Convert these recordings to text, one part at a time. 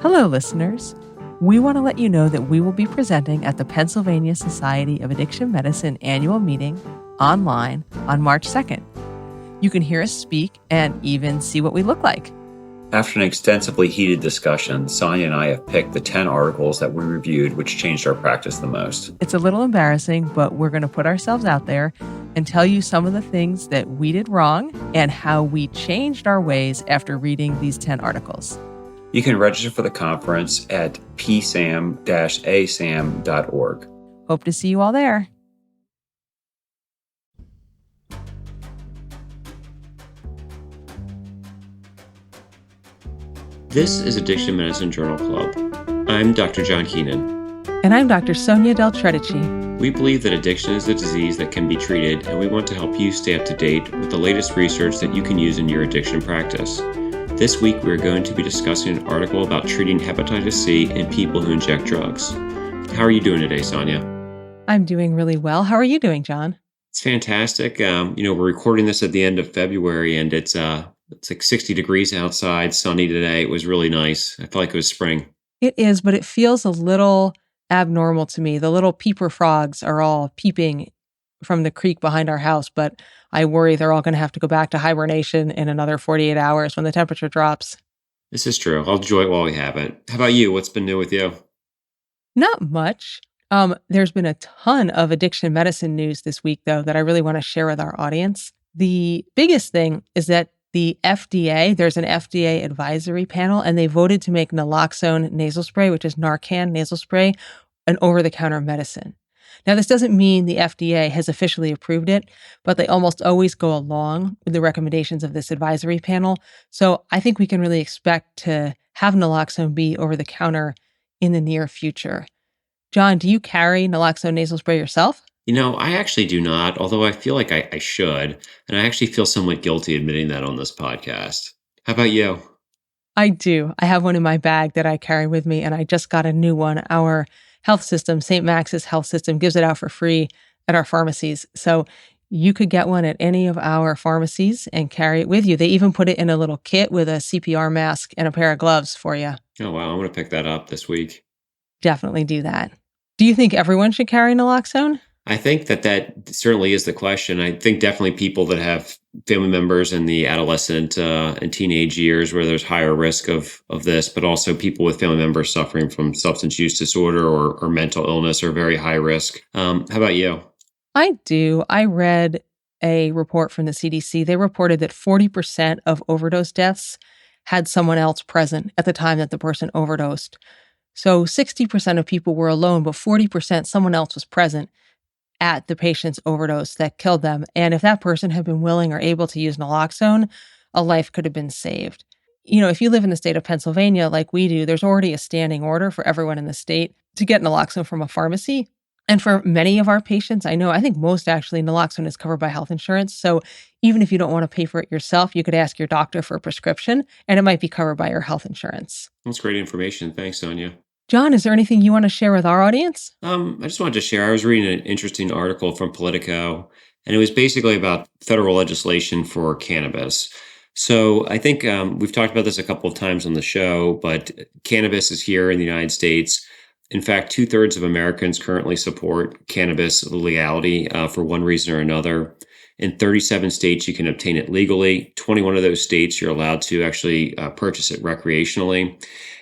Hello, listeners. We want to let you know that we will be presenting at the Pennsylvania Society of Addiction Medicine annual meeting online on March 2nd. You can hear us speak and even see what we look like. After an extensively heated discussion, Sonya and I have picked the 10 articles that we reviewed which changed our practice the most. It's a little embarrassing, but we're going to put ourselves out there and tell you some of the things that we did wrong and how we changed our ways after reading these 10 articles. You can register for the conference at psam-asam.org. Hope to see you all there. This is Addiction Medicine Journal Club. I'm Dr. John Keenan. And I'm Dr. Sonya Tredici. We believe that addiction is a disease that can be treated, and we want to help you stay up to date with the latest research that you can use in your addiction practice. This week, we're going to be discussing an article about treating hepatitis C in people who inject drugs. How are you doing today, Sonya? I'm doing really well. How are you doing, John? It's fantastic. We're recording this at the end of February, and it's like 60 degrees outside, sunny today. It was really nice. I felt like it was spring. It is, but it feels a little abnormal to me. The little peeper frogs are all peeping from the creek behind our house, but I worry they're all going to have to go back to hibernation in another 48 hours when the temperature drops. This is true. I'll enjoy it while we have it. How about you? What's been new with you? Not much. There's been a ton of addiction medicine news this week, though, that I really want to share with our audience. The biggest thing is that the FDA, there's an FDA advisory panel, and they voted to make naloxone nasal spray, which is Narcan nasal spray, an over-the-counter medicine. Now, this doesn't mean the FDA has officially approved it, but they almost always go along with the recommendations of this advisory panel. So I think we can really expect to have naloxone be over-the-counter in the near future. John, do you carry naloxone nasal spray yourself? I actually do not, although I feel like I should, and I actually feel somewhat guilty admitting that on this podcast. How about you? I do. I have one in my bag that I carry with me, and I just got a new one. Our health system, St. Max's health system, gives it out for free at our pharmacies. So you could get one at any of our pharmacies and carry it with you. They even put it in a little kit with a CPR mask and a pair of gloves for you. Oh, wow. I'm going to pick that up this week. Definitely do that. Do you think everyone should carry naloxone? I think that certainly is the question. I think definitely people that have family members in the adolescent and teenage years where there's higher risk of this, but also people with family members suffering from substance use disorder or mental illness are very high risk. How about you? I do. I read a report from the CDC. They reported that 40% of overdose deaths had someone else present at the time that the person overdosed. So 60% of people were alone, but 40% someone else was present at the patient's overdose that killed them. And if that person had been willing or able to use naloxone, a life could have been saved. If you live in the state of Pennsylvania like we do, there's already a standing order for everyone in the state to get naloxone from a pharmacy. And for many of our patients, I think most actually, naloxone is covered by health insurance. So even if you don't want to pay for it yourself, you could ask your doctor for a prescription and it might be covered by your health insurance. That's great information. Thanks, Sonya. John, is there anything you want to share with our audience? I just wanted to share. I was reading an interesting article from Politico, and it was basically about federal legislation for cannabis. So I think we've talked about this a couple of times on the show, but cannabis is here in the United States. In fact, 2/3 of Americans currently support cannabis legality for one reason or another. In 37 states, you can obtain it legally. 21 of those states, you're allowed to actually purchase it recreationally.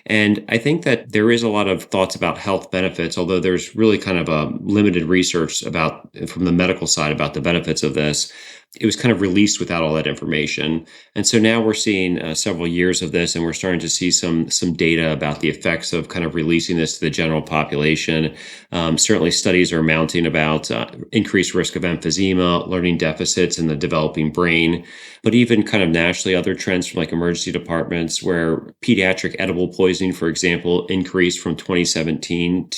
And I think that there is a lot of thoughts about health benefits, although there's really kind of a limited research from the medical side about the benefits of this. It was kind of released without all that information. And so now we're seeing several years of this, and we're starting to see some data about the effects of kind of releasing this to the general population. Certainly studies are mounting about increased risk of emphysema, learning deficits in the developing brain, but even kind of nationally, other trends from like emergency departments where pediatric edible poisoning, for example, increased from 2017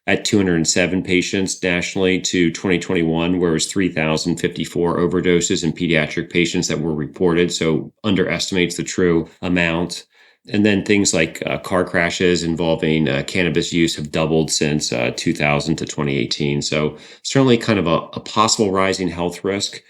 at 207 patients nationally to 2021, where it was 3,054 overdoses in pediatric patients that were reported, so underestimates the true amount. And then things like car crashes involving cannabis use have doubled since 2000 to 2018. So certainly kind of a possible rising health risk.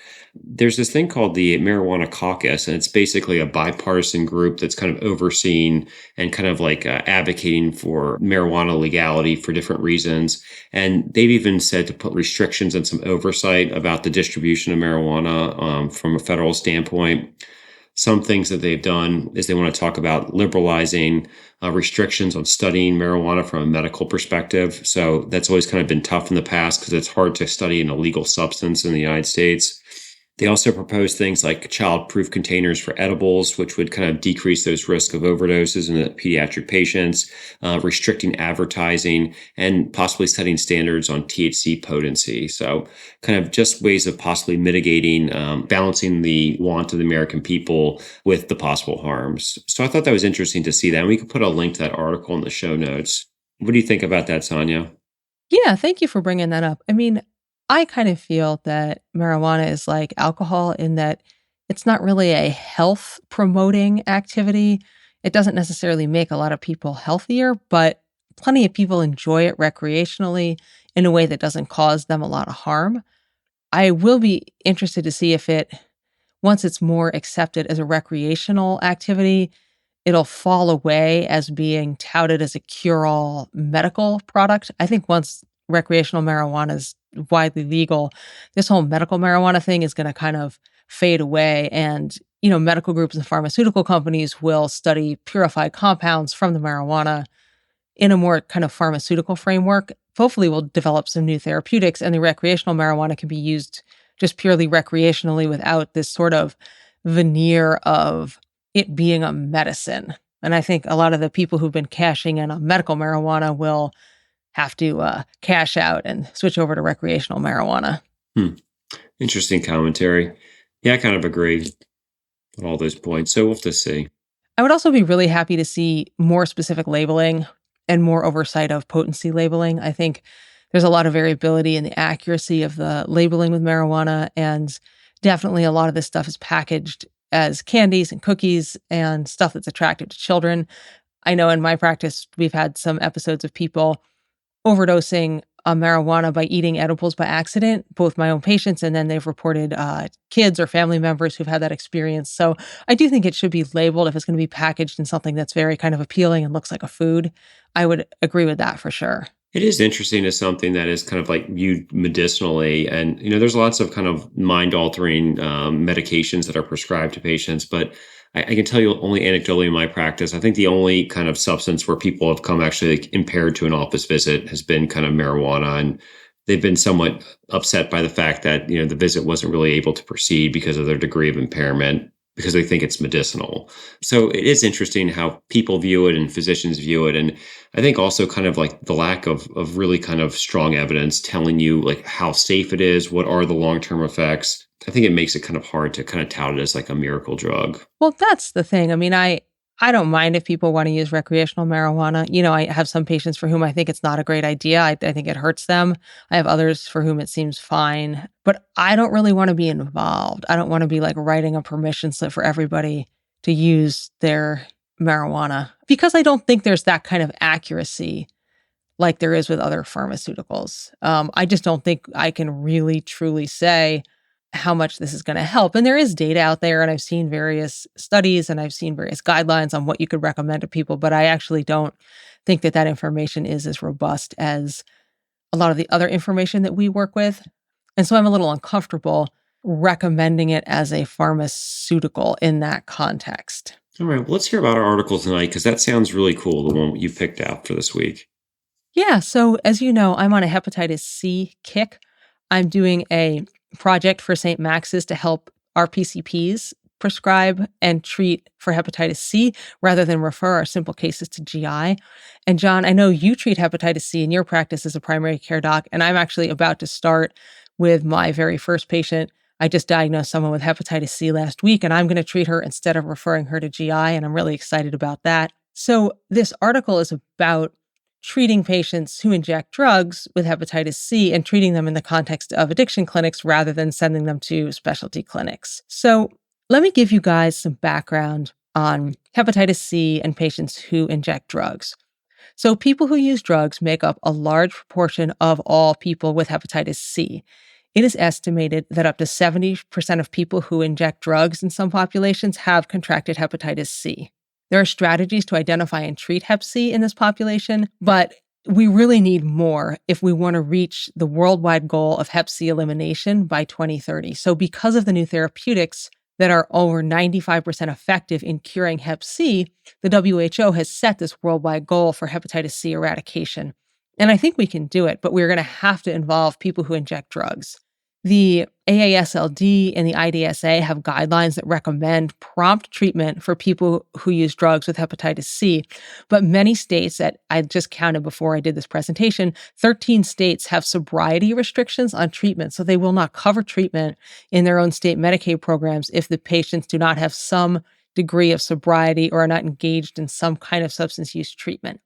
There's this thing called the Marijuana Caucus, and it's basically a bipartisan group that's kind of overseeing and kind of like advocating for marijuana legality for different reasons. And they've even said to put restrictions and some oversight about the distribution of marijuana from a federal standpoint. Some things that they've done is they want to talk about liberalizing restrictions on studying marijuana from a medical perspective. So that's always kind of been tough in the past because it's hard to study an illegal substance in the United States. They also propose things like child-proof containers for edibles, which would kind of decrease those risks of overdoses in the pediatric patients, restricting advertising, and possibly setting standards on THC potency. So kind of just ways of possibly mitigating, balancing the want of the American people with the possible harms. So I thought that was interesting to see that. And we could put a link to that article in the show notes. What do you think about that, Sonya? Yeah, thank you for bringing that up. I mean, I kind of feel that marijuana is like alcohol in that it's not really a health promoting activity. It doesn't necessarily make a lot of people healthier, but plenty of people enjoy it recreationally in a way that doesn't cause them a lot of harm. I will be interested to see if once it's more accepted as a recreational activity, it'll fall away as being touted as a cure-all medical product. I think once recreational marijuana is widely legal, this whole medical marijuana thing is going to kind of fade away. And, medical groups and pharmaceutical companies will study purified compounds from the marijuana in a more kind of pharmaceutical framework. Hopefully, we'll develop some new therapeutics, and the recreational marijuana can be used just purely recreationally without this sort of veneer of it being a medicine. And I think a lot of the people who've been cashing in on medical marijuana will have to cash out and switch over to recreational marijuana. Interesting commentary. Yeah, I kind of agree on all those points. So we'll have to see. I would also be really happy to see more specific labeling and more oversight of potency labeling. I think there's a lot of variability in the accuracy of the labeling with marijuana, and definitely a lot of this stuff is packaged as candies and cookies and stuff that's attractive to children. I know in my practice, we've had some episodes of people overdosing on marijuana by eating edibles by accident, both my own patients, and then they've reported kids or family members who've had that experience. So I do think it should be labeled if it's going to be packaged in something that's very kind of appealing and looks like a food. I would agree with that for sure. It is interesting as something that is kind of like viewed medicinally. And, there's lots of kind of mind-altering medications that are prescribed to patients. But I can tell you only anecdotally in my practice, I think the only kind of substance where people have come actually like impaired to an office visit has been kind of marijuana. And they've been somewhat upset by the fact that, the visit wasn't really able to proceed because of their degree of impairment, because they think it's medicinal. So it is interesting how people view it and physicians view it. And I think also kind of like the lack of really kind of strong evidence telling you like how safe it is, what are the long-term effects. I think it makes it kind of hard to kind of tout it as like a miracle drug. Well, that's the thing. I mean, I don't mind if people want to use recreational marijuana. I have some patients for whom I think it's not a great idea. I think it hurts them. I have others for whom it seems fine. But I don't really want to be involved. I don't want to be like writing a permission slip for everybody to use their marijuana because I don't think there's that kind of accuracy like there is with other pharmaceuticals. I just don't think I can really truly say how much this is going to help. And there is data out there, and I've seen various studies and I've seen various guidelines on what you could recommend to people, but I actually don't think that information is as robust as a lot of the other information that we work with. And so I'm a little uncomfortable recommending it as a pharmaceutical in that context. All right, well, let's hear about our article tonight because that sounds really cool, the one you picked out for this week. Yeah, so as you know, I'm on a hepatitis C kick. I'm doing a project for St. Max's to help our PCPs prescribe and treat for hepatitis C rather than refer our simple cases to GI. And John, I know you treat hepatitis C in your practice as a primary care doc, and I'm actually about to start with my very first patient. I just diagnosed someone with hepatitis C last week, and I'm going to treat her instead of referring her to GI, and I'm really excited about that. So this article is about treating patients who inject drugs with hepatitis C and treating them in the context of addiction clinics rather than sending them to specialty clinics. So let me give you guys some background on hepatitis C and patients who inject drugs. So people who use drugs make up a large proportion of all people with hepatitis C. It is estimated that up to 70% of people who inject drugs in some populations have contracted hepatitis C. There are strategies to identify and treat Hep C in this population, but we really need more if we want to reach the worldwide goal of Hep C elimination by 2030. So because of the new therapeutics that are over 95% effective in curing Hep C, the WHO has set this worldwide goal for hepatitis C eradication. And I think we can do it, but we're going to have to involve people who inject drugs. The AASLD and the IDSA have guidelines that recommend prompt treatment for people who use drugs with hepatitis C. But many states that I just counted before I did this presentation, 13 states have sobriety restrictions on treatment. So they will not cover treatment in their own state Medicaid programs if the patients do not have some degree of sobriety or are not engaged in some kind of substance use treatment.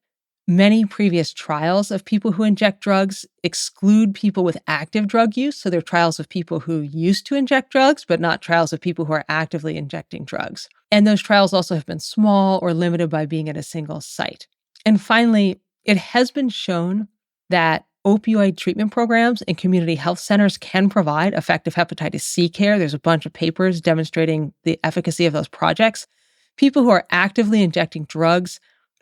Many previous trials of people who inject drugs exclude people with active drug use. So they're trials of people who used to inject drugs, but not trials of people who are actively injecting drugs. And those trials also have been small or limited by being at a single site. And finally, it has been shown that opioid treatment programs in community health centers can provide effective hepatitis C care. There's a bunch of papers demonstrating the efficacy of those projects. People who are actively injecting drugs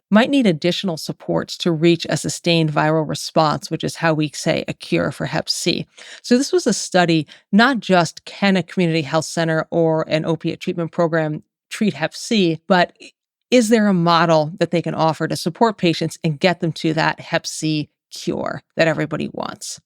might need additional supports to reach a sustained viral response, which is how we say a cure for Hep C. So this was a study, not just can a community health center or an opiate treatment program treat Hep C, but is there a model that they can offer to support patients and get them to that Hep C cure that everybody wants?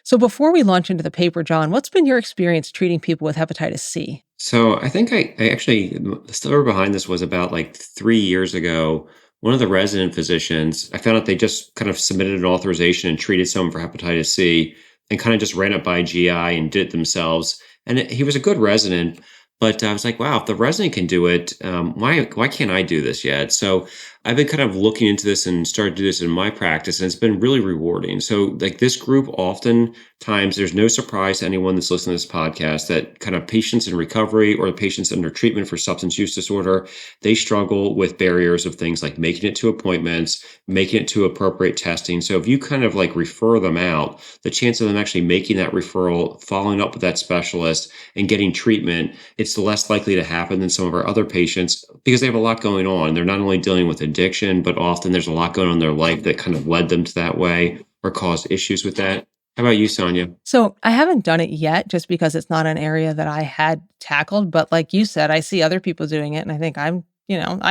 So before we launch into the paper, John, what's been your experience treating people with hepatitis C? So I think I actually, the story behind this was about like 3 years ago. One of the resident physicians, I found out they just kind of submitted an authorization and treated someone for hepatitis C and kind of just ran it by GI and did it themselves. And he was a good resident, but I was like, wow, if the resident can do it, why can't I do this yet? So I've been kind of looking into this and started to do this in my practice, and it's been really rewarding. So like this group, oftentimes there's no surprise to anyone that's listening to this podcast that kind of patients in recovery or the patients under treatment for substance use disorder, they struggle with barriers of things like making it to appointments, making it to appropriate testing. So if you kind of like refer them out, the chance of them actually making that referral, following up with that specialist and getting treatment, it's less likely to happen than some of our other patients because they have a lot going on. They're not only dealing with addiction, but often there's a lot going on in their life that kind of led them to that way or caused issues with that. How about you, Sonya? So I haven't done it yet just because it's not an area that I had tackled. But like you said, I see other people doing it and I think I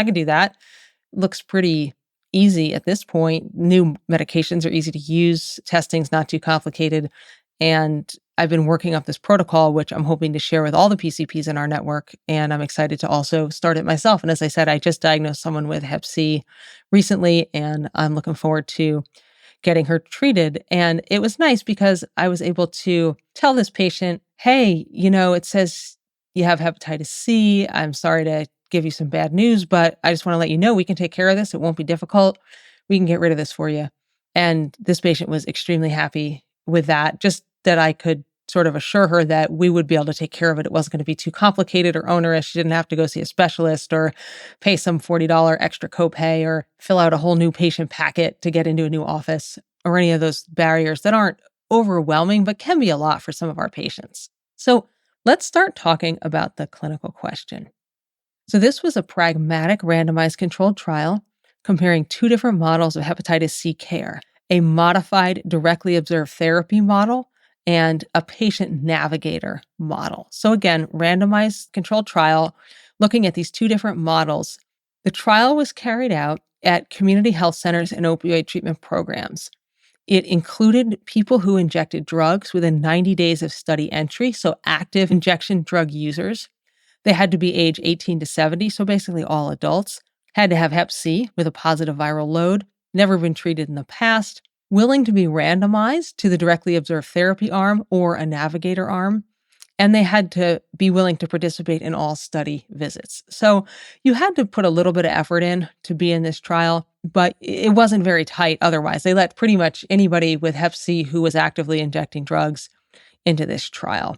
could do that. Looks pretty easy at this point. New medications are easy to use. Testing's not too complicated. And I've been working up this protocol, which I'm hoping to share with all the PCPs in our network. And I'm excited to also start it myself. And as I said, I just diagnosed someone with Hep C recently, and I'm looking forward to getting her treated. And it was nice because I was able to tell this patient, hey, it says you have hepatitis C. I'm sorry to give you some bad news, but I just want to let you know we can take care of this. It won't be difficult. We can get rid of this for you. And this patient was extremely happy with that, just that I could sort of assure her that we would be able to take care of it. It wasn't going to be too complicated or onerous. She didn't have to go see a specialist or pay some $40 extra copay or fill out a whole new patient packet to get into a new office or any of those barriers that aren't overwhelming, but can be a lot for some of our patients. So let's start talking about the clinical question. So this was a pragmatic randomized controlled trial comparing two different models of hepatitis C care, a modified directly observed therapy model and a patient navigator model. So again, randomized controlled trial looking at these two different models. The trial was carried out at community health centers and opioid treatment programs. It included people who injected drugs within 90 days of study entry, so active injection drug users. They had to be age 18 to 70, so basically all adults, had to have Hep C with a positive viral load, never been treated in the past, willing to be randomized to the directly observed therapy arm or a navigator arm, and they had to be willing to participate in all study visits. So you had to put a little bit of effort in to be in this trial, but it wasn't very tight otherwise. They let pretty much anybody with Hep C who was actively injecting drugs into this trial.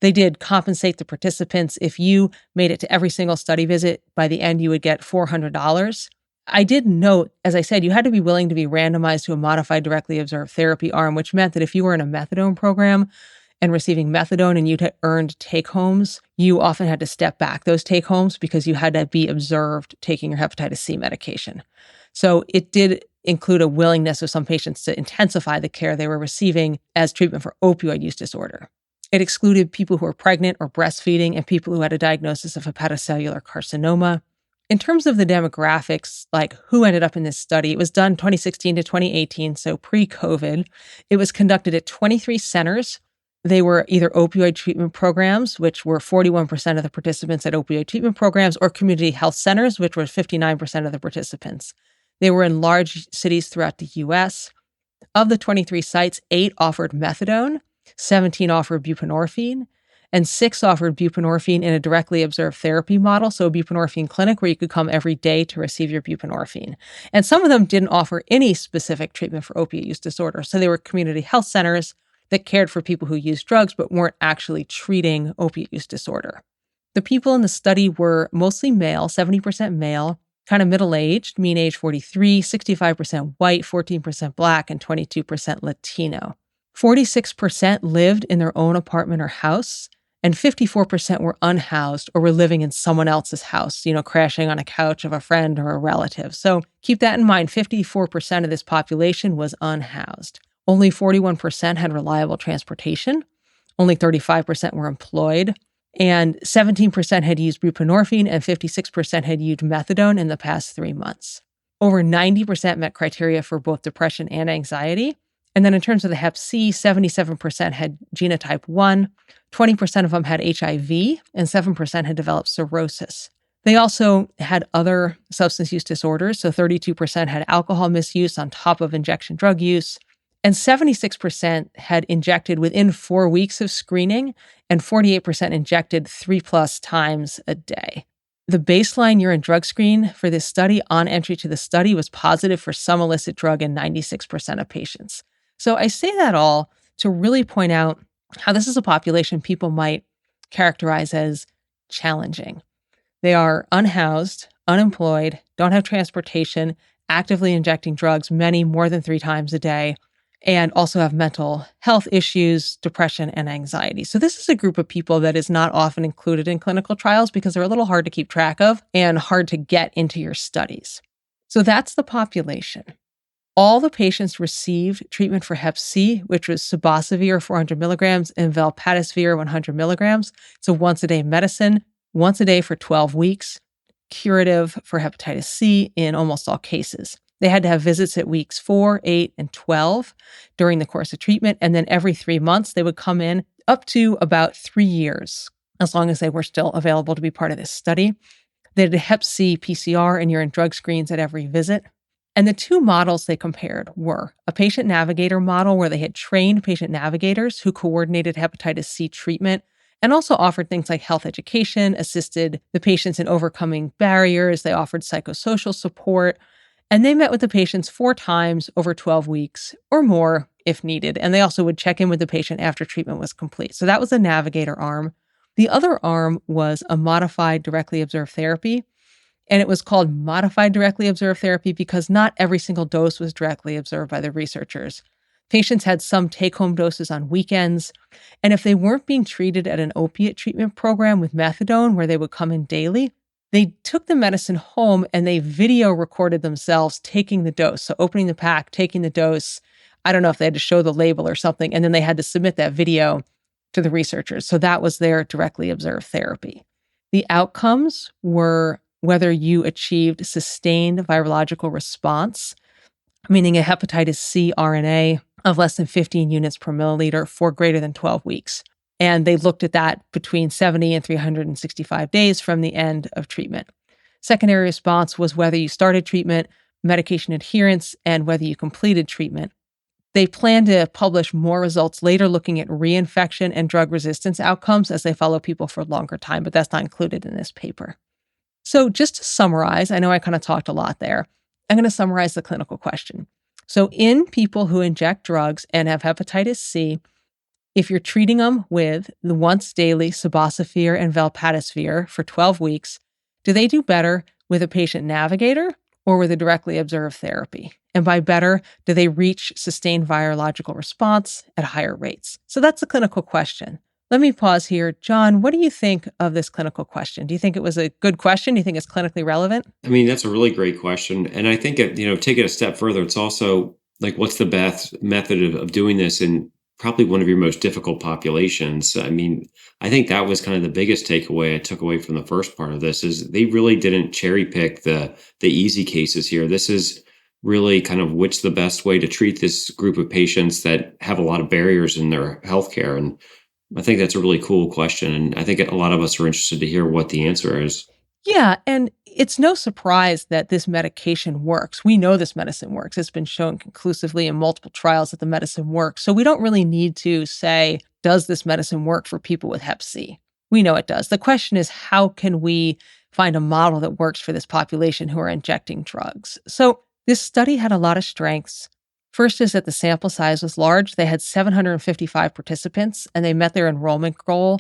They did compensate the participants. If you made it to every single study visit, by the end, you would get $400. I did note, as I said, you had to be willing to be randomized to a modified directly observed therapy arm, which meant that if you were in a methadone program and receiving methadone and you'd earned take homes, you often had to step back those take homes because you had to be observed taking your hepatitis C medication. So it did include a willingness of some patients to intensify the care they were receiving as treatment for opioid use disorder. It excluded people who were pregnant or breastfeeding and people who had a diagnosis of hepatocellular carcinoma. In terms of the demographics, like who ended up in this study, it was done 2016 to 2018, so pre-COVID. It was conducted at 23 centers. They were either opioid treatment programs, which were 41% of the participants at opioid treatment programs, or community health centers, which were 59% of the participants. They were in large cities throughout the U.S. Of the 23 sites, 8 offered methadone, 17 offered buprenorphine, and 6 offered buprenorphine in a directly observed therapy model, so a buprenorphine clinic where you could come every day to receive your buprenorphine. And some of them didn't offer any specific treatment for opiate use disorder, so they were community health centers that cared for people who used drugs but weren't actually treating opiate use disorder. The people in the study were mostly male, 70% male, kind of middle-aged, mean age 43, 65% white, 14% Black, and 22% Latino. 46% lived in their own apartment or house, and 54% were unhoused or were living in someone else's house, crashing on a couch of a friend or a relative. So keep that in mind, 54% of this population was unhoused. Only 41% had reliable transportation. Only 35% were employed. And 17% had used buprenorphine and 56% had used methadone in the past 3 months. Over 90% met criteria for both depression and anxiety. And then in terms of the Hep C, 77% had genotype 1, 20% of them had HIV, and 7% had developed cirrhosis. They also had other substance use disorders, so 32% had alcohol misuse on top of injection drug use, and 76% had injected within 4 weeks of screening, and 48% injected 3+ times a day. The baseline urine drug screen for this study on entry to the study was positive for some illicit drug in 96% of patients. So I say that all to really point out how this is a population people might characterize as challenging. They are unhoused, unemployed, don't have transportation, actively injecting drugs, many more than 3 times a day, and also have mental health issues, depression, and anxiety. So this is a group of people that is not often included in clinical trials because they're a little hard to keep track of and hard to get into your studies. So that's the population. All the patients received treatment for Hep C, which was sibosavir 400 milligrams and valpatisvir 100 milligrams. It's a once-a-day medicine, once a day for 12 weeks, curative for hepatitis C in almost all cases. They had to have visits at weeks 4, 8, and 12 during the course of treatment, and then every 3 months they would come in up to about 3 years, as long as they were still available to be part of this study. They did Hep C PCR and urine drug screens at every visit. And the 2 models they compared were a patient navigator model where they had trained patient navigators who coordinated hepatitis C treatment and also offered things like health education, assisted the patients in overcoming barriers. They offered psychosocial support, and they met with the patients 4 times over 12 weeks or more if needed. And they also would check in with the patient after treatment was complete. So that was the navigator arm. The other arm was a modified directly observed therapy. And it was called modified directly observed therapy because not every single dose was directly observed by the researchers. Patients had some take-home doses on weekends. And if they weren't being treated at an opiate treatment program with methadone where they would come in daily, they took the medicine home and they video recorded themselves taking the dose. So opening the pack, taking the dose. I don't know if they had to show the label or something. And then they had to submit that video to the researchers. So that was their directly observed therapy. The outcomes were whether you achieved sustained virological response, meaning a hepatitis C RNA of less than 15 units per milliliter for greater than 12 weeks. And they looked at that between 70 and 365 days from the end of treatment. Secondary response was whether you started treatment, medication adherence, and whether you completed treatment. They plan to publish more results later looking at reinfection and drug resistance outcomes as they follow people for a longer time, but that's not included in this paper. So just to summarize, I know I kind of talked a lot there. I'm going to summarize the clinical question. So in people who inject drugs and have hepatitis C, if you're treating them with the once daily sabosafir and valpatisvir for 12 weeks, do they do better with a patient navigator or with a directly observed therapy? And by better, do they reach sustained virological response at higher rates? So that's a clinical question. Let me pause here. John, what do you think of this clinical question? Do you think it was a good question? Do you think it's clinically relevant? I mean, that's a really great question. And I think, take it a step further, it's also like, what's the best method of doing this in probably one of your most difficult populations? I mean, I think that was kind of the biggest takeaway I took away from the first part of this is they really didn't cherry pick the easy cases here. This is really kind of what's the best way to treat this group of patients that have a lot of barriers in their healthcare. And I think that's a really cool question. And I think a lot of us are interested to hear what the answer is. Yeah, and it's no surprise that this medication works. We know this medicine works. It's been shown conclusively in multiple trials that the medicine works. So we don't really need to say, does this medicine work for people with Hep C? We know it does. The question is, how can we find a model that works for this population who are injecting drugs? So this study had a lot of strengths. First is that the sample size was large. They had 755 participants, and they met their enrollment goal.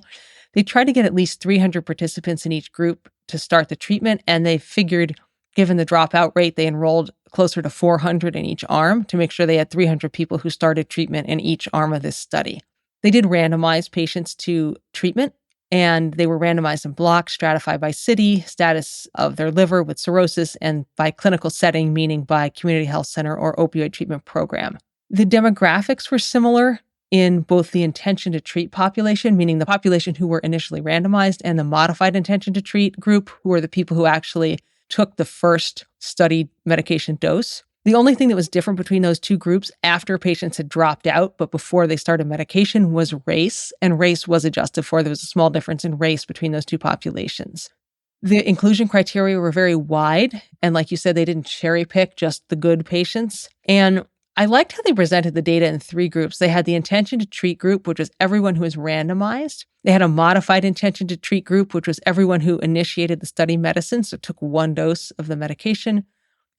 They tried to get at least 300 participants in each group to start the treatment, and they figured, given the dropout rate, they enrolled closer to 400 in each arm to make sure they had 300 people who started treatment in each arm of this study. They did randomize patients to treatment, and they were randomized in blocks, stratified by city, status of their liver with cirrhosis, and by clinical setting, meaning by community health center or opioid treatment program. The demographics were similar in both the intention to treat population, meaning the population who were initially randomized, and the modified intention to treat group, who are the people who actually took the first studied medication dose. The only thing that was different between those two groups after patients had dropped out, but before they started medication, was race, and race was adjusted for. There was a small difference in race between those two populations. The inclusion criteria were very wide, and like you said, they didn't cherry pick just the good patients. And I liked how they presented the data in three groups. They had the intention to treat group, which was everyone who was randomized. They had a modified intention to treat group, which was everyone who initiated the study medicine, so took one dose of the medication.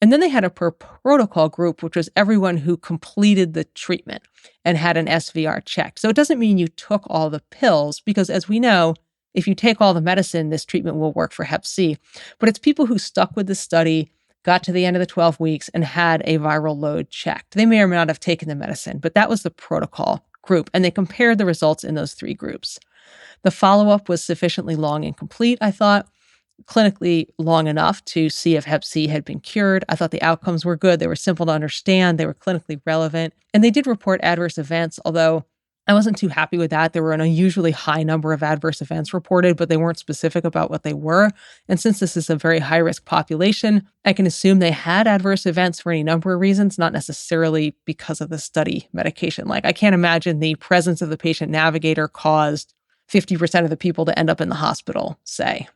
And then they had a per protocol group, which was everyone who completed the treatment and had an SVR checked. So it doesn't mean you took all the pills, because as we know, if you take all the medicine, this treatment will work for Hep C. But it's people who stuck with the study, got to the end of the 12 weeks, and had a viral load checked. They may or may not have taken the medicine, but that was the protocol group, and they compared the results in those three groups. The follow-up was sufficiently long and complete, I thought, clinically long enough to see if Hep C had been cured. I thought the outcomes were good. They were simple to understand. They were clinically relevant. And they did report adverse events, although I wasn't too happy with that. There were an unusually high number of adverse events reported, but they weren't specific about what they were. And since this is a very high-risk population, I can assume they had adverse events for any number of reasons, not necessarily because of the study medication. Like, I can't imagine the presence of the patient navigator caused 50% of the people to end up in the hospital, say.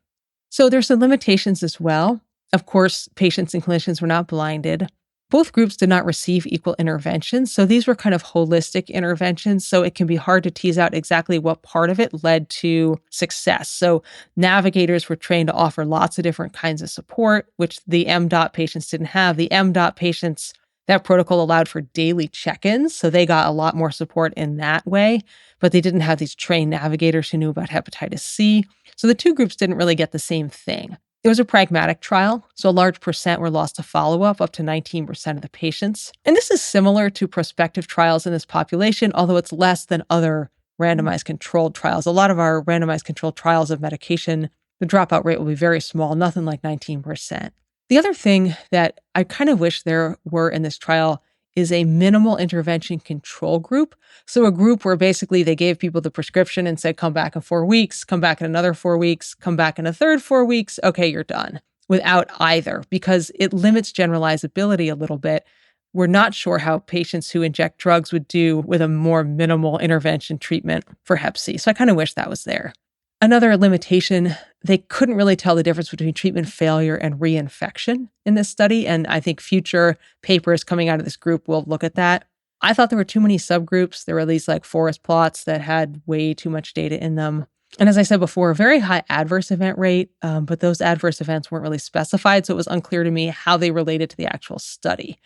So there's some limitations as well. Of course, patients and clinicians were not blinded. Both groups did not receive equal interventions. So these were kind of holistic interventions. So it can be hard to tease out exactly what part of it led to success. So navigators were trained to offer lots of different kinds of support, which the MDOT patients didn't have. The MDOT patients, that protocol allowed for daily check-ins. So they got a lot more support in that way, but they didn't have these trained navigators who knew about hepatitis C. So the two groups didn't really get the same thing. It was a pragmatic trial, so a large percent were lost to follow-up, up to 19% of the patients. And this is similar to prospective trials in this population, although it's less than other randomized controlled trials. A lot of our randomized controlled trials of medication, the dropout rate will be very small, nothing like 19%. The other thing that I kind of wish there were in this trial is a minimal intervention control group. So a group where basically they gave people the prescription and said, come back in 4 weeks, come back in another 4 weeks, come back in a third 4 weeks. Okay, you're done. Without either, because it limits generalizability a little bit. We're not sure how patients who inject drugs would do with a more minimal intervention treatment for Hep C. So I kind of wish that was there. Another limitation, they couldn't really tell the difference between treatment failure and reinfection in this study. And I think future papers coming out of this group will look at that. I thought there were too many subgroups. There were these like forest plots that had way too much data in them. And as I said before, a very high adverse event rate, but those adverse events weren't really specified. So it was unclear to me how they related to the actual study.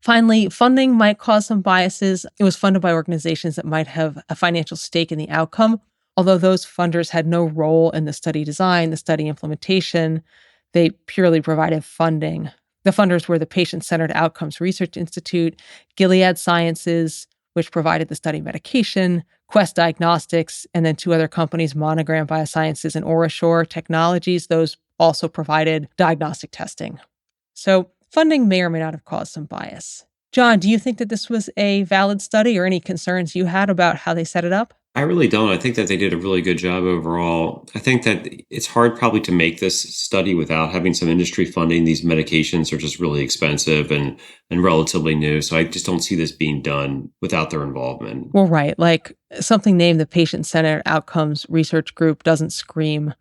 Finally, funding might cause some biases. It was funded by organizations that might have a financial stake in the outcome. Although those funders had no role in the study design, the study implementation, they purely provided funding. The funders were the Patient-Centered Outcomes Research Institute, Gilead Sciences, which provided the study medication, Quest Diagnostics, and then two other companies, Monogram Biosciences and OraSure Technologies. Those also provided diagnostic testing. So funding may or may not have caused some bias. John, do you think that this was a valid study or any concerns you had about how they set it up? I really don't. I think that they did a really good job overall. I think that it's hard probably to make this study without having some industry funding. These medications are just really expensive and relatively new. So I just don't see this being done without their involvement. Well, right. Like something named the Patient-Centered Outcomes Research Group doesn't scream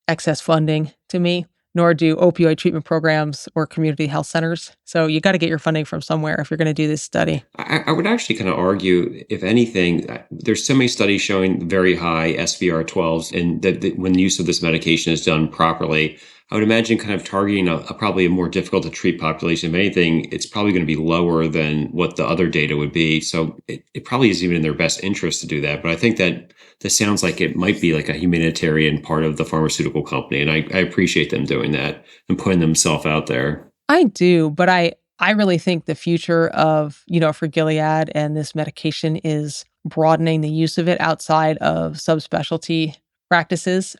excess funding to me, nor do opioid treatment programs or community health centers. So you got to get your funding from somewhere if you're going to do this study. I would actually kind of argue, if anything, there's so many studies showing very high SVR12s, and that when use of this medication is done properly, I would imagine kind of targeting a probably a more difficult to treat population. If anything, it's probably going to be lower than what the other data would be. So it probably isn't even in their best interest to do that. But I think that this sounds like it might be like a humanitarian part of the pharmaceutical company. And I appreciate them doing that and putting themselves out there. I do, but I really think the future of, for Gilead and this medication is broadening the use of it outside of subspecialty practices.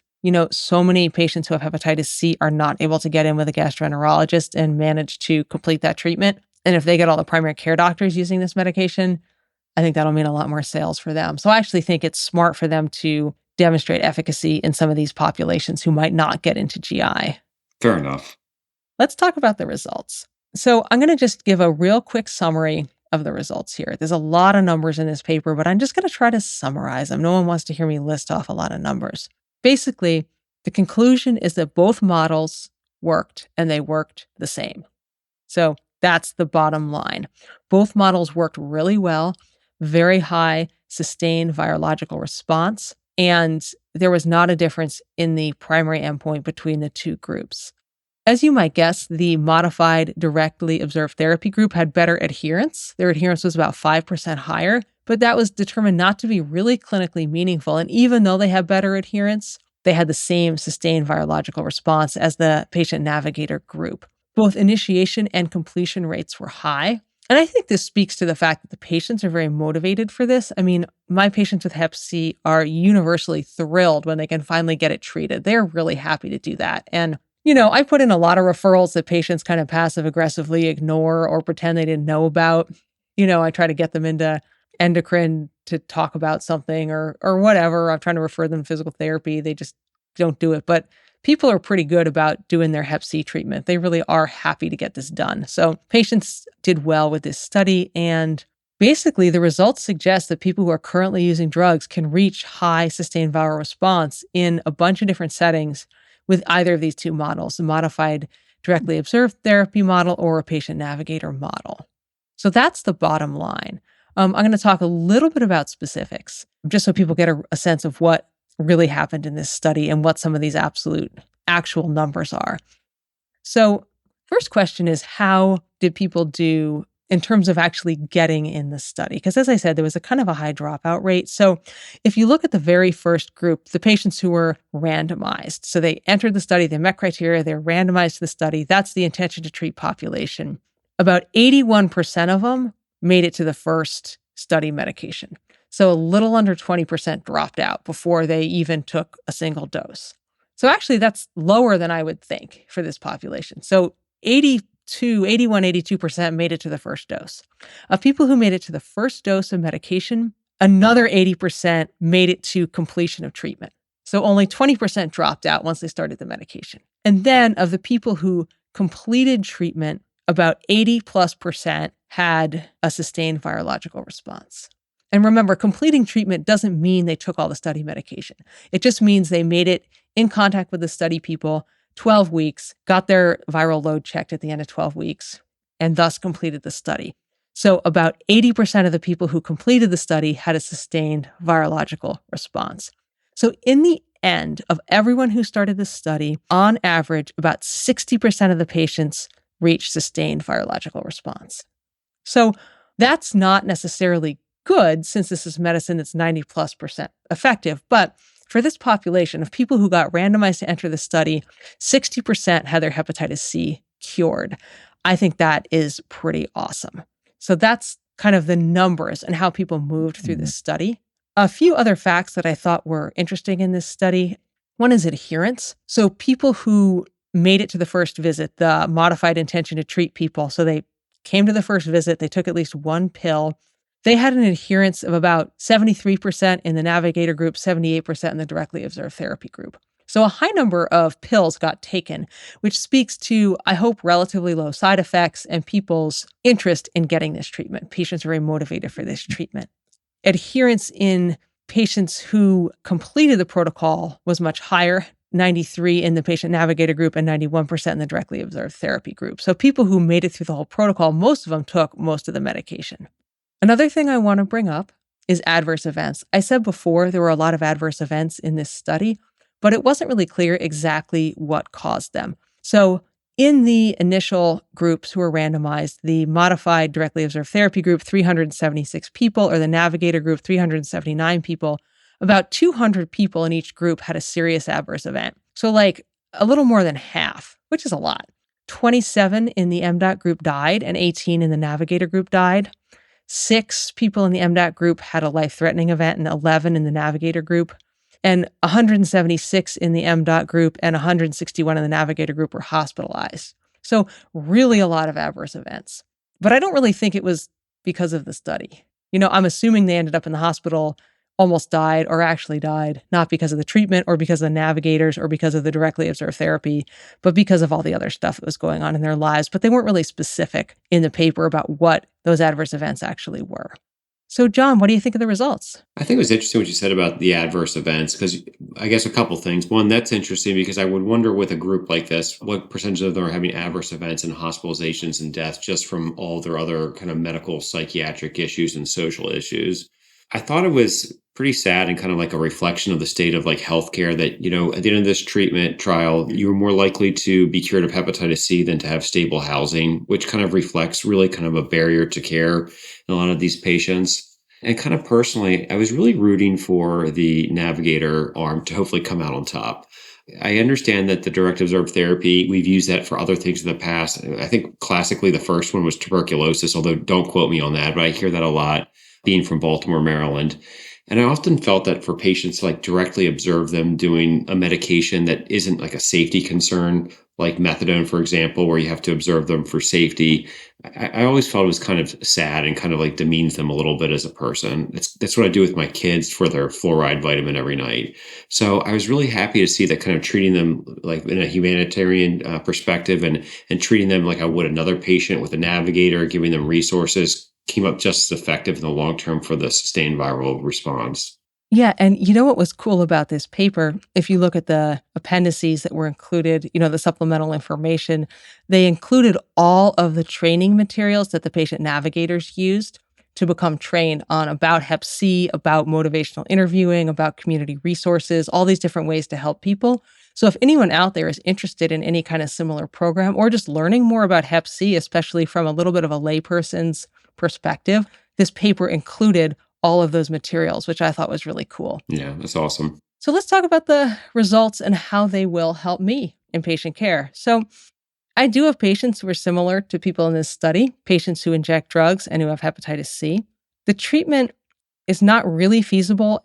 So many patients who have hepatitis C are not able to get in with a gastroenterologist and manage to complete that treatment. And if they get all the primary care doctors using this medication, I think that'll mean a lot more sales for them. So I actually think it's smart for them to demonstrate efficacy in some of these populations who might not get into GI. Fair enough. Let's talk about the results. So I'm going to just give a real quick summary of the results here. There's a lot of numbers in this paper, but I'm just going to try to summarize them. No one wants to hear me list off a lot of numbers. Basically, the conclusion is that both models worked and they worked the same. So that's the bottom line. Both models worked really well, very high sustained virological response, and there was not a difference in the primary endpoint between the two groups. As you might guess, the modified directly observed therapy group had better adherence. Their adherence was about 5% higher, but that was determined not to be really clinically meaningful. And even though they had better adherence, they had the same sustained virological response as the patient navigator group. Both initiation and completion rates were high. And I think this speaks to the fact that the patients are very motivated for this. I mean, my patients with Hep C are universally thrilled when they can finally get it treated. They're really happy to do that. And I put in a lot of referrals that patients kind of passive aggressively ignore or pretend they didn't know about. I try to get them into endocrine to talk about something or whatever. I'm trying to refer them to physical therapy. They just don't do it. But people are pretty good about doing their Hep C treatment. They really are happy to get this done. So patients did well with this study. And basically, the results suggest that people who are currently using drugs can reach high sustained viral response in a bunch of different settings with either of these two models, the modified directly observed therapy model or a patient navigator model. So that's the bottom line. I'm going to talk a little bit about specifics, just so people get a sense of what really happened in this study and what some of these actual numbers are. So first question is, how did people do in terms of actually getting in the study? Because as I said, there was a kind of a high dropout rate. So if you look at the very first group, the patients who were randomized, so they entered the study, they met criteria, they're randomized to the study, that's the intention to treat population. About 81% of them made it to the first study medication. So a little under 20% dropped out before they even took a single dose. So actually that's lower than I would think for this population. So 82% made it to the first dose. Of people who made it to the first dose of medication, another 80% made it to completion of treatment. So only 20% dropped out once they started the medication. And then of the people who completed treatment, about 80+% had a sustained virological response. And remember, completing treatment doesn't mean they took all the study medication. It just means they made it in contact with the study people 12 weeks, got their viral load checked at the end of 12 weeks, and thus completed the study. So about 80% of the people who completed the study had a sustained virological response. So in the end of everyone who started the study, on average, about 60% of the patients reached sustained virological response. So that's not necessarily good since this is medicine that's 90+% effective. But for this population of people who got randomized to enter the study, 60% had their hepatitis C cured. I think that is pretty awesome. So that's kind of the numbers and how people moved through this study. A few other facts that I thought were interesting in this study. One is adherence. So people who made it to the first visit, the modified intention to treat people, so they came to the first visit, they took at least one pill. They had an adherence of about 73% in the navigator group, 78% in the directly observed therapy group. So a high number of pills got taken, which speaks to, I hope, relatively low side effects and people's interest in getting this treatment. Patients are very motivated for this treatment. Adherence in patients who completed the protocol was much higher, 93 in the patient navigator group and 91% in the directly observed therapy group. So people who made it through the whole protocol, most of them took most of the medication. Another thing I want to bring up is adverse events. I said before there were a lot of adverse events in this study, but it wasn't really clear exactly what caused them. So in the initial groups who were randomized, the modified directly observed therapy group, 376 people, or the navigator group, 379 people, about 200 people in each group had a serious adverse event. So like a little more than half, which is a lot. 27 in the MDOT group died and 18 in the navigator group died. 6 people in the MDOT group had a life-threatening event and 11 in the navigator group. And 176 in the MDOT group and 161 in the navigator group were hospitalized. So really a lot of adverse events. But I don't really think it was because of the study. I'm assuming they ended up in the hospital, almost died or actually died, not because of the treatment or because of the navigators or because of the directly observed therapy, but because of all the other stuff that was going on in their lives. But they weren't really specific in the paper about what those adverse events actually were. So, John, what do you think of the results? I think it was interesting what you said about the adverse events, because I guess a couple things. One, that's interesting because I would wonder with a group like this, what percentage of them are having adverse events and hospitalizations and deaths just from all their other kind of medical, psychiatric issues and social issues. I thought it was pretty sad and kind of like a reflection of the state of like healthcare that, at the end of this treatment trial, you were more likely to be cured of hepatitis C than to have stable housing, which kind of reflects really kind of a barrier to care in a lot of these patients. And kind of personally, I was really rooting for the navigator arm to hopefully come out on top. I understand that the direct observed therapy, we've used that for other things in the past. I think classically the first one was tuberculosis, although don't quote me on that, but I hear that a lot being from Baltimore, Maryland. And I often felt that for patients to like directly observe them doing a medication that isn't like a safety concern, like methadone, for example, where you have to observe them for safety, I always felt it was kind of sad and kind of like demeans them a little bit as a person. That's what I do with my kids for their fluoride vitamin every night. So I was really happy to see that kind of treating them like in a humanitarian perspective and treating them like I would another patient with a navigator, giving them resources, came up just as effective in the long term for the sustained viral response. Yeah. And you know what was cool about this paper? If you look at the appendices that were included, the supplemental information, they included all of the training materials that the patient navigators used to become trained on about Hep C, about motivational interviewing, about community resources, all these different ways to help people. So if anyone out there is interested in any kind of similar program or just learning more about Hep C, especially from a little bit of a layperson's perspective, this paper included all of those materials, which I thought was really cool. Yeah, that's awesome. So let's talk about the results and how they will help me in patient care. So I do have patients who are similar to people in this study, patients who inject drugs and who have hepatitis C. The treatment is not really feasible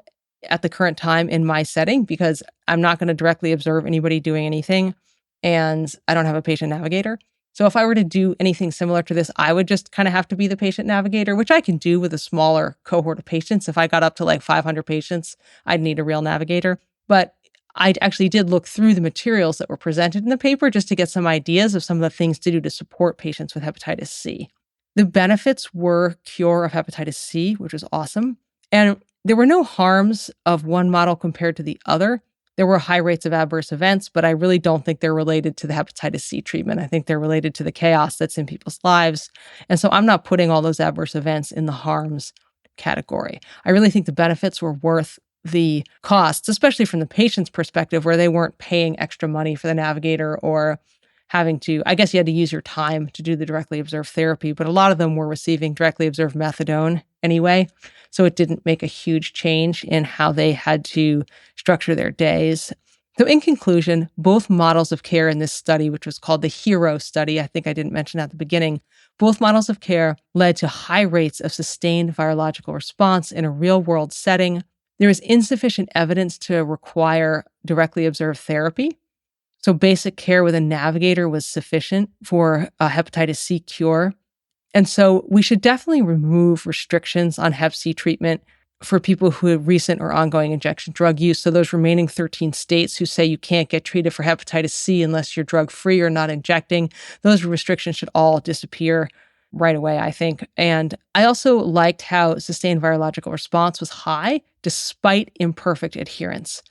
at the current time in my setting because I'm not going to directly observe anybody doing anything, and I don't have a patient navigator. So if I were to do anything similar to this, I would just kind of have to be the patient navigator, which I can do with a smaller cohort of patients. If I got up to like 500 patients, I'd need a real navigator. But I actually did look through the materials that were presented in the paper just to get some ideas of some of the things to do to support patients with hepatitis C. The benefits were cure of hepatitis C, which was awesome. And there were no harms of one model compared to the other. There were high rates of adverse events, but I really don't think they're related to the hepatitis C treatment. I think they're related to the chaos that's in people's lives. And so I'm not putting all those adverse events in the harms category. I really think the benefits were worth the costs, especially from the patient's perspective, where they weren't paying extra money for the navigator or having to, I guess you had to use your time to do the directly observed therapy, but a lot of them were receiving directly observed methadone anyway. So it didn't make a huge change in how they had to structure their days. So in conclusion, both models of care in this study, which was called the HERO study, I think I didn't mention at the beginning, both models of care led to high rates of sustained virological response in a real-world setting. There is insufficient evidence to require directly observed therapy. So basic care with a navigator was sufficient for a hepatitis C cure. And so we should definitely remove restrictions on Hep C treatment for people who have recent or ongoing injection drug use. So those remaining 13 states who say you can't get treated for hepatitis C unless you're drug-free or not injecting, those restrictions should all disappear right away, I think. And I also liked how sustained virological response was high despite imperfect adherence.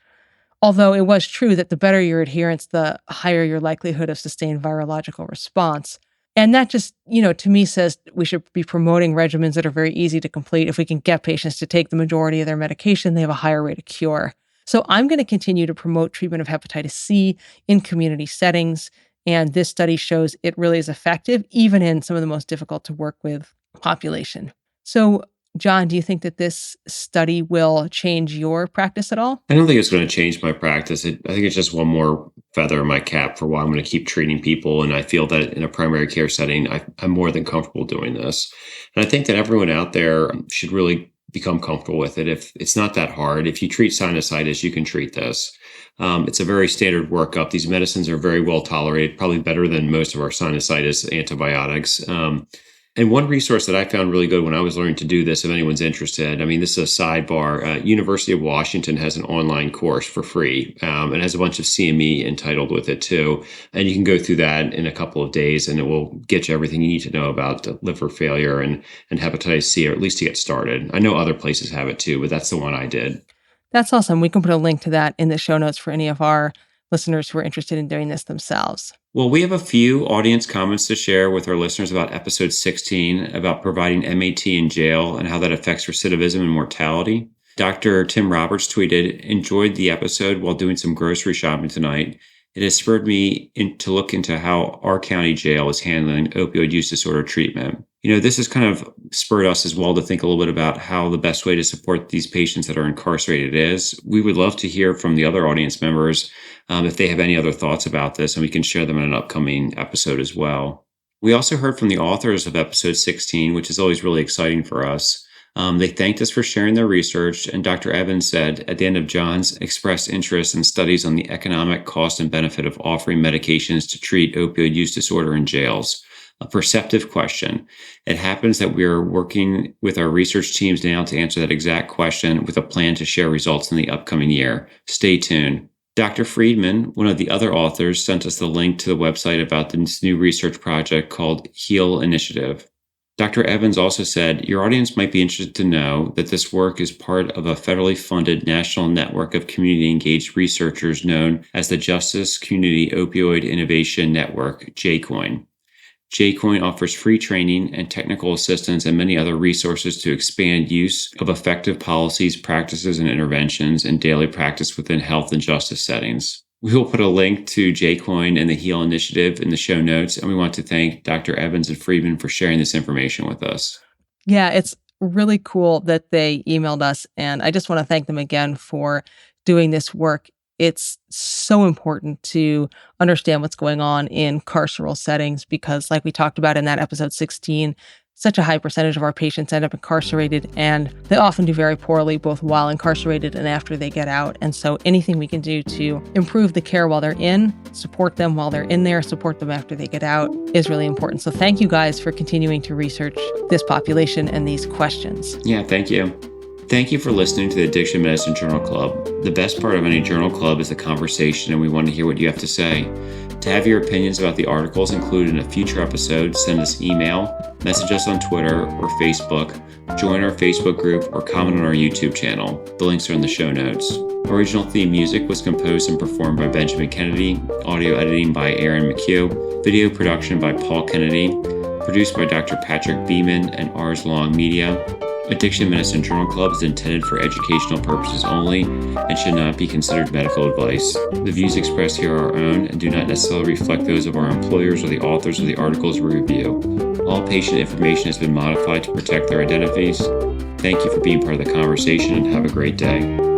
Although it was true that the better your adherence, the higher your likelihood of sustained virological response. And that just, to me says we should be promoting regimens that are very easy to complete. If we can get patients to take the majority of their medication, they have a higher rate of cure. So I'm going to continue to promote treatment of hepatitis C in community settings. And this study shows it really is effective, even in some of the most difficult to work with population. So John, do you think that this study will change your practice at all? I don't think it's going to change my practice. I think it's just one more feather in my cap for why I'm going to keep treating people. And I feel that in a primary care setting, I'm more than comfortable doing this. And I think that everyone out there should really become comfortable with it. If it's not that hard, if you treat sinusitis, you can treat this. It's a very standard workup. These medicines are very well tolerated, probably better than most of our sinusitis antibiotics. And one resource that I found really good when I was learning to do this, if anyone's interested, this is a sidebar. University of Washington has an online course for free. It has a bunch of CME entitled with it too. And you can go through that in a couple of days and it will get you everything you need to know about liver failure and hepatitis C, or at least to get started. I know other places have it too, but that's the one I did. That's awesome. We can put a link to that in the show notes for any of our listeners who are interested in doing this themselves. Well, we have a few audience comments to share with our listeners about episode 16, about providing MAT in jail and how that affects recidivism and mortality. Dr. Tim Roberts tweeted, "Enjoyed the episode while doing some grocery shopping tonight. It has spurred me to look into how our county jail is handling opioid use disorder treatment." This has kind of spurred us as well to think a little bit about how the best way to support these patients that are incarcerated is. We would love to hear from the other audience members if they have any other thoughts about this, and we can share them in an upcoming episode as well. We also heard from the authors of episode 16, which is always really exciting for us. They thanked us for sharing their research, and Dr. Evans said at the end of John's expressed interest in studies on the economic cost and benefit of offering medications to treat opioid use disorder in jails. A perceptive question. It happens that we are working with our research teams now to answer that exact question with a plan to share results in the upcoming year. Stay tuned. Dr. Friedman, one of the other authors, sent us the link to the website about this new research project called HEAL Initiative. Dr. Evans also said, your audience might be interested to know that this work is part of a federally funded national network of community-engaged researchers known as the Justice Community Opioid Innovation Network, JCOIN. JCOIN offers free training and technical assistance and many other resources to expand use of effective policies, practices, and interventions in daily practice within health and justice settings. We will put a link to JCOIN and the HEAL Initiative in the show notes, and we want to thank Dr. Evans and Friedman for sharing this information with us. Yeah, it's really cool that they emailed us, and I just want to thank them again for doing this work. It's so important to understand what's going on in carceral settings because, like we talked about in that episode 16, such a high percentage of our patients end up incarcerated, and they often do very poorly both while incarcerated and after they get out. And so anything we can do to improve the care while they're in, support them while they're in there, support them after they get out is really important. So thank you guys for continuing to research this population and these questions. Yeah, thank you. Thank you for listening to the Addiction Medicine Journal Club. The best part of any journal club is the conversation, and we want to hear what you have to say. To have your opinions about the articles included in a future episode, send us email, message us on Twitter or Facebook, join our Facebook group, or comment on our YouTube channel. The links are in the show notes. Original theme music was composed and performed by Benjamin Kennedy, audio editing by Aaron McHugh, video production by Paul Kennedy, produced by Dr. Patrick Beeman and Ars Long Media. Addiction Medicine Journal Club is intended for educational purposes only and should not be considered medical advice. The views expressed here are our own and do not necessarily reflect those of our employers or the authors of the articles we review. All patient information has been modified to protect their identities. Thank you for being part of the conversation and have a great day.